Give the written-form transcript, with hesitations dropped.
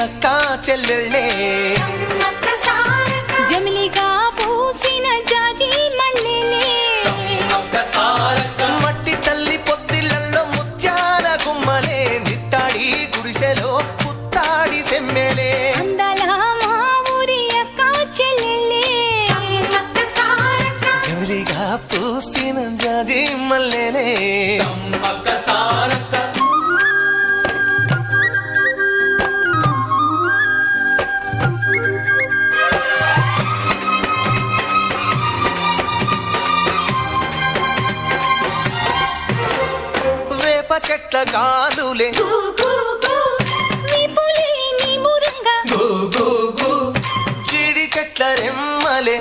అక్క చెల్లెళ్ళే జమిలిగా పూసిన జాజి మల్లెలే మట్టి తల్లి పొత్తిళ్లలో ముత్యాల గుమ్మలే నిట్టాడి గుడిసెలో పుత్తాడి సెమ్మెలే అందాల మా ఊరి అక్క చెల్లెలే జమిలిగా పూసిన జాజి మల్లెలే వేప చెట్ల గాలులే వీపులే నీ మురంగా జీడి చెట్ల రెమ్మలే